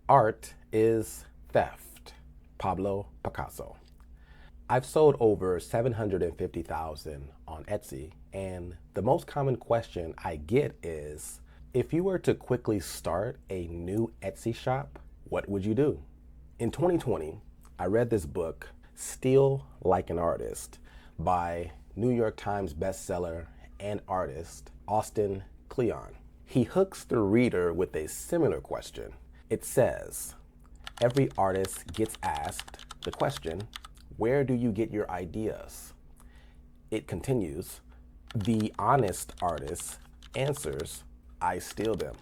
Art is theft. Pablo Picasso. I've sold over 750,000 on Etsy, and the most common question I get is, if you were to quickly start a new Etsy shop, what would you do? In 2020, I read this book, Steal Like an Artist, by New York Times bestseller and artist Austin Kleon. He hooks the reader with a similar question. It says, every artist gets asked the question, where do you get your ideas? It continues, the honest artist answers, I steal them.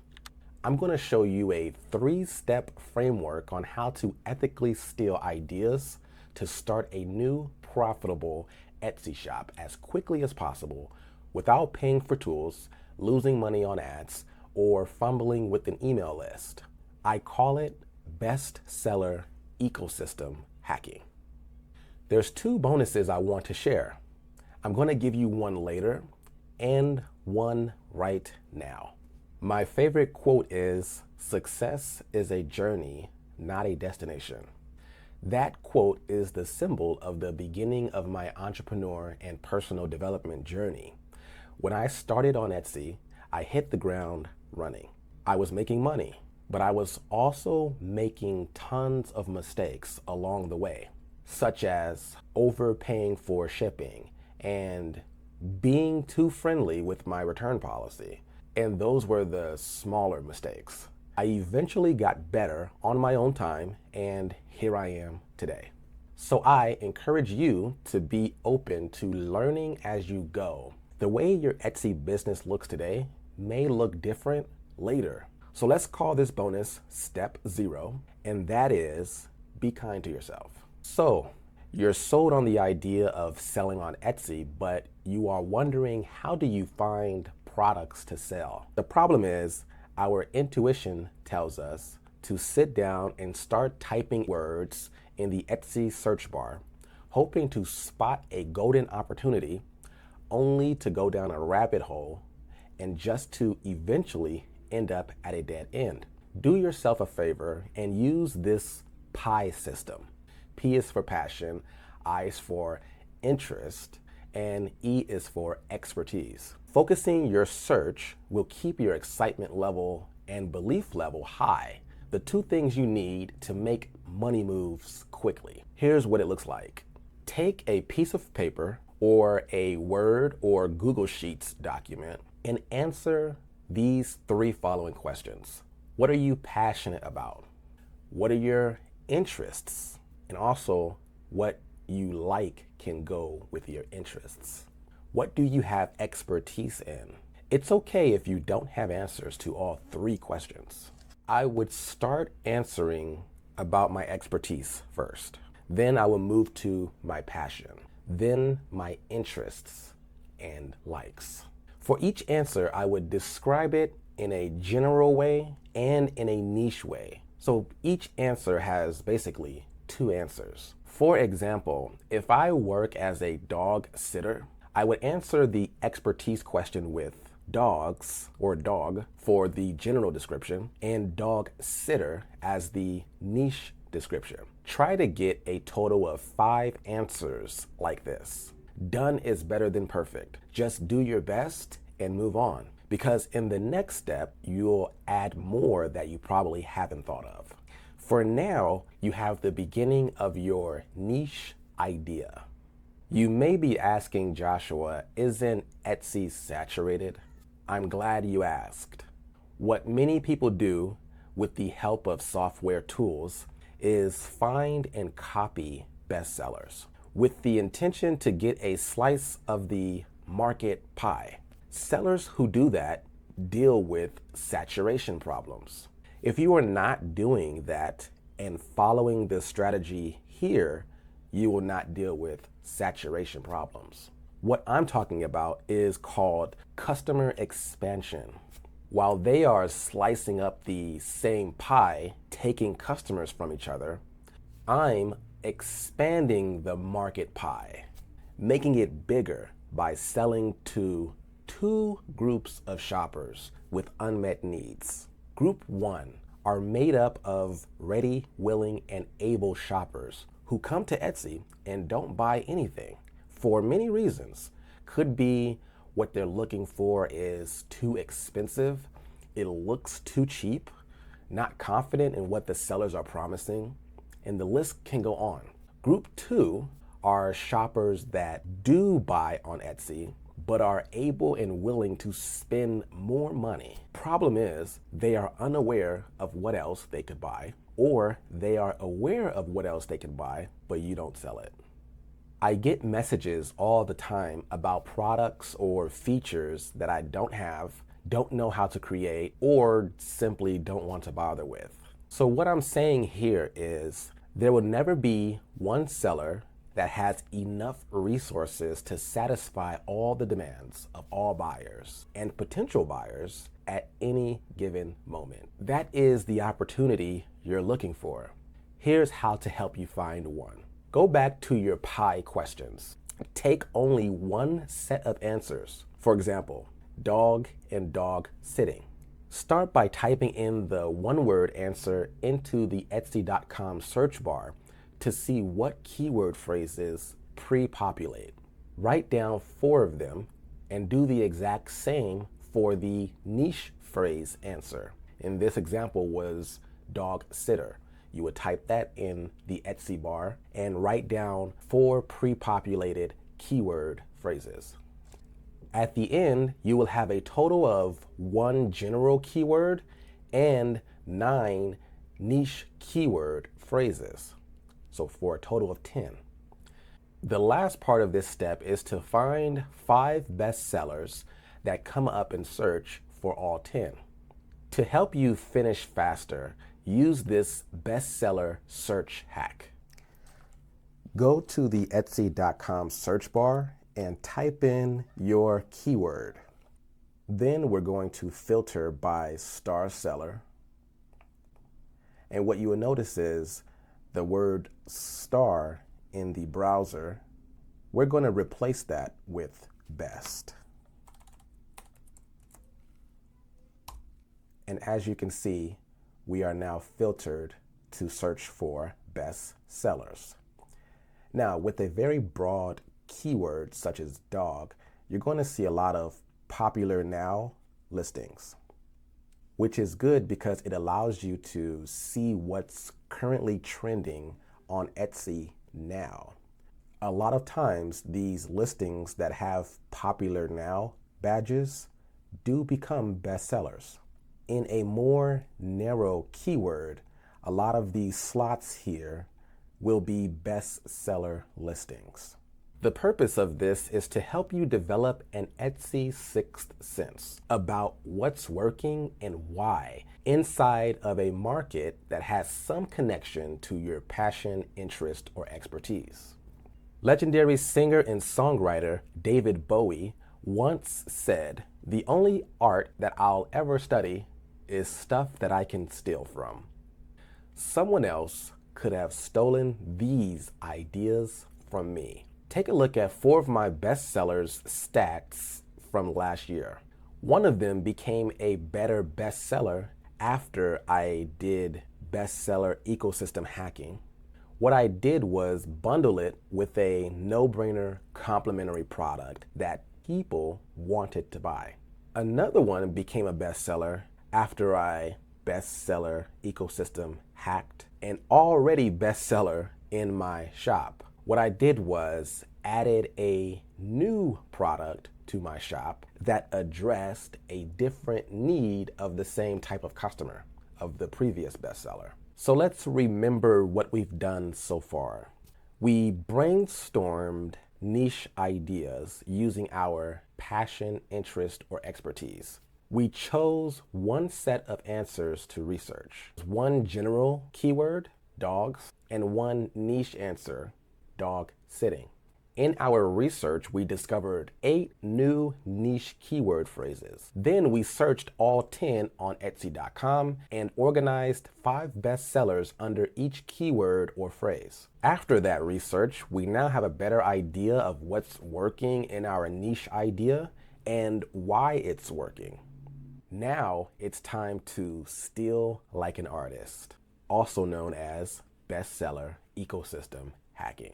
I'm going to show you a 3-step framework on how to ethically steal ideas to start a new profitable Etsy shop as quickly as possible without paying for tools, losing money on ads, or fumbling with an email list. I call it bestseller ecosystem hacking. There's 2 bonuses I want to share. I'm going to give you one later and one right now. My favorite quote is, success is a journey, not a destination. That quote is the symbol of the beginning of my entrepreneur and personal development journey. When I started on Etsy, I hit the ground running. I was making money, but I was also making tons of mistakes along the way, such as overpaying for shipping and being too friendly with my return policy. And those were the smaller mistakes. I eventually got better on my own time, and here I am today. So I encourage you to be open to learning as you go. The way your Etsy business looks today may look different later. So let's call this bonus step 0, and that is be kind to yourself. So you're sold on the idea of selling on Etsy, but you are wondering, how do you find products to sell? The problem is our intuition tells us to sit down and start typing words in the Etsy search bar, hoping to spot a golden opportunity, only to go down a rabbit hole and just to eventually end up at a dead end. Do yourself a favor and use this PI system. P is for passion, I is for interest, and E is for expertise. Focusing your search will keep your excitement level and belief level high, the 2 things you need to make money moves quickly. Here's what it looks like. Take a piece of paper or a Word or Google Sheets document and answer these 3 following questions. What are you passionate about? What are your interests? And also, what you like can go with your interests. What do you have expertise in? It's okay if you don't have answers to all 3 questions. I would start answering about my expertise first. Then I will move to my passion. Then my interests and likes. For each answer, I would describe it in a general way and in a niche way. So each answer has basically 2 answers. For example, if I work as a dog sitter, I would answer the expertise question with dogs or dog for the general description and dog sitter as the niche description. Try to get a total of 5 answers like this. Done is better than perfect. Just do your best and move on, because in the next step, you'll add more that you probably haven't thought of. For now, you have the beginning of your niche idea. You may be asking, Joshua, isn't Etsy saturated? I'm glad you asked. What many people do with the help of software tools is find and copy bestsellers with the intention to get a slice of the market pie. Sellers who do that deal with saturation problems. If you are not doing that and following the strategy here, you will not deal with saturation problems. What I'm talking about is called customer expansion. While they are slicing up the same pie, taking customers from each other, I'm expanding the market pie, making it bigger by selling to 2 groups of shoppers with unmet needs. Group 1 are made up of ready, willing, and able shoppers who come to Etsy and don't buy anything for many reasons. Could be what they're looking for is too expensive, it looks too cheap, not confident in what the sellers are promising, and the list can go on. Group 2 are shoppers that do buy on Etsy but are able and willing to spend more money. Problem is, they are unaware of what else they could buy, or they are aware of what else they can buy, but you don't sell it. I get messages all the time about products or features that I don't have, don't know how to create, or simply don't want to bother with. So what I'm saying here is there will never be one seller that has enough resources to satisfy all the demands of all buyers and potential buyers at any given moment. That is the opportunity you're looking for. Here's how to help you find one. Go back to your pie questions. Take only one set of answers. For example, dog and dog sitting. Start by typing in the one-word answer into the Etsy.com search bar to see what keyword phrases pre-populate. Write down 4 of them and do the exact same for the niche phrase answer. In this example was dog sitter. You would type that in the Etsy bar and write down 4 pre-populated keyword phrases. At the end, you will have a total of 1 general keyword and 9 niche keyword phrases. So for a total of 10. The last part of this step is to find 5 bestsellers that come up in search for all 10. To help you finish faster, use this bestseller search hack. Go to the Etsy.com search bar and type in your keyword. Then we're going to filter by star seller. And what you will notice is the word star in the browser, we're going to replace that with best. And as you can see, we are now filtered to search for best sellers. Now, with a very broad keyword such as dog, you're going to see a lot of popular now listings, which is good because it allows you to see what's currently trending on Etsy now. A lot of times these listings that have popular now badges do become bestsellers. In a more narrow keyword, a lot of these slots here will be bestseller listings. The purpose of this is to help you develop an Etsy sixth sense about what's working and why inside of a market that has some connection to your passion, interest, or expertise. Legendary singer and songwriter David Bowie once said, "The only art that I'll ever study is stuff that I can steal from." Someone else could have stolen these ideas from me. Take a look at 4 of my bestsellers stats from last year. One of them became a better bestseller after I did bestseller ecosystem hacking. What I did was bundle it with a no-brainer complementary product that people wanted to buy. Another one became a bestseller after I bestseller ecosystem hacked an already bestseller in my shop. What I did was added a new product to my shop that addressed a different need of the same type of customer of the previous bestseller. So let's remember what we've done so far. We brainstormed niche ideas using our passion, interest, or expertise. We chose one set of answers to research. One general keyword, dogs, and one niche answer, dog sitting. In our research, we discovered 8 new niche keyword phrases. Then we searched all 10 on Etsy.com and organized 5 bestsellers under each keyword or phrase. After that research, we now have a better idea of what's working in our niche idea and why it's working. Now it's time to steal like an artist, also known as bestseller ecosystem hacking.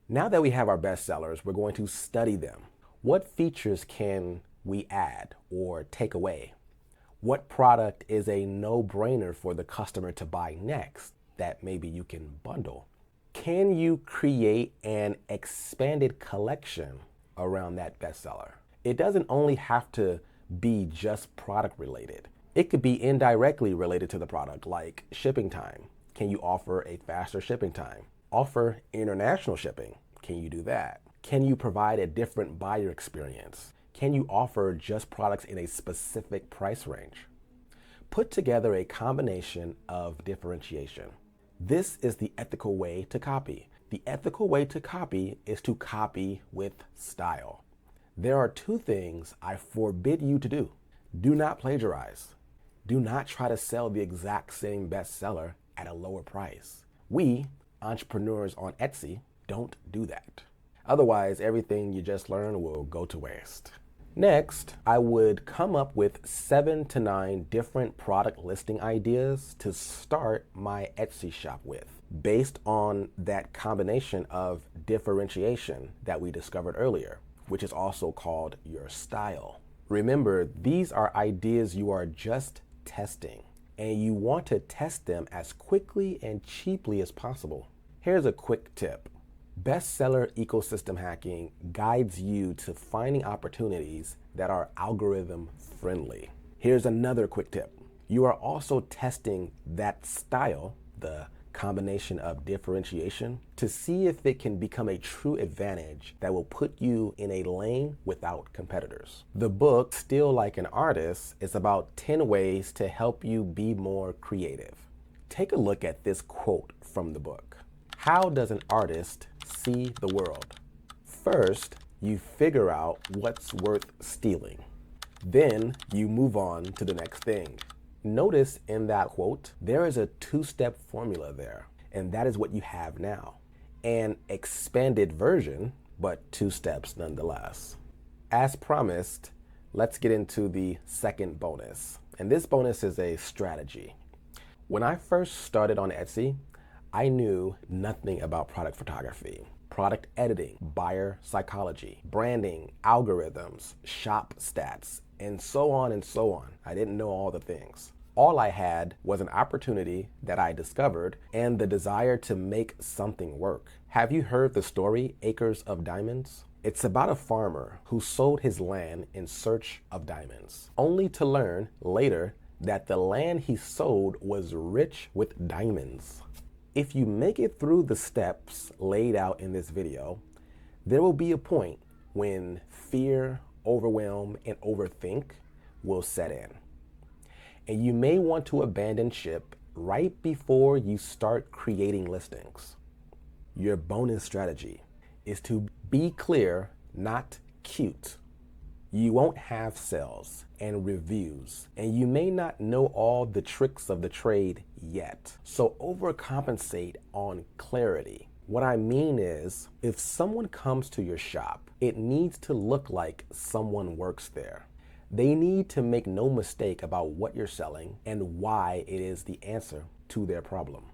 Now that we have our bestsellers, we're going to study them. What features can we add or take away? What product is a no-brainer for the customer to buy next that maybe you can bundle? Can you create an expanded collection around that bestseller? It doesn't only have to be just product related. It could be indirectly related to the product, like shipping time. Can you offer a faster shipping time? Offer international shipping. Can you do that? Can you provide a different buyer experience? Can you offer just products in a specific price range? Put together a combination of differentiation. This is the ethical way to copy. The ethical way to copy is to copy with style. There are two things I forbid you to do. Do not plagiarize. Do not try to sell the exact same bestseller at a lower price. We, entrepreneurs on Etsy, don't do that. Otherwise, everything you just learned will go to waste. Next, I would come up with 7 to 9 different product listing ideas to start my Etsy shop with, based on that combination of differentiation that we discovered earlier, which is also called your style. Remember, these are ideas you are just testing, and you want to test them as quickly and cheaply as possible. Here's a quick tip. Bestseller ecosystem hacking guides you to finding opportunities that are algorithm friendly. Here's another quick tip. You are also testing that style, the combination of differentiation, to see if it can become a true advantage that will put you in a lane without competitors. The book, Steal Like an Artist, is about 10 ways to help you be more creative. Take a look at this quote from the book. How does an artist see the world? First, you figure out what's worth stealing. Then you move on to the next thing. Notice in that quote, there is a 2-step formula there, and that is what you have now. An expanded version, but 2 steps nonetheless. As promised, let's get into the second bonus. And this bonus is a strategy. When I first started on Etsy, I knew nothing about product photography, product editing, buyer psychology, branding, algorithms, shop stats, and so on and so on. I didn't know all the things. All I had was an opportunity that I discovered and the desire to make something work. Have you heard the story, Acres of Diamonds? It's about a farmer who sold his land in search of diamonds, only to learn later that the land he sold was rich with diamonds. If you make it through the steps laid out in this video, there will be a point when fear, overwhelm, and overthink will set in. And you may want to abandon ship right before you start creating listings. Your bonus strategy is to be clear, not cute. You won't have sales and reviews, and you may not know all the tricks of the trade yet. So overcompensate on clarity. What I mean is, if someone comes to your shop, it needs to look like someone works there. They need to make no mistake about what you're selling and why it is the answer to their problem.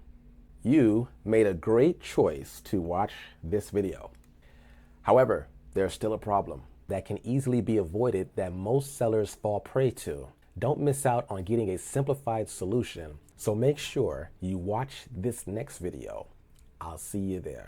You made a great choice to watch this video. However, there's still a problem that can easily be avoided that most sellers fall prey to. Don't miss out on getting a simplified solution, so make sure you watch this next video. I'll see you there.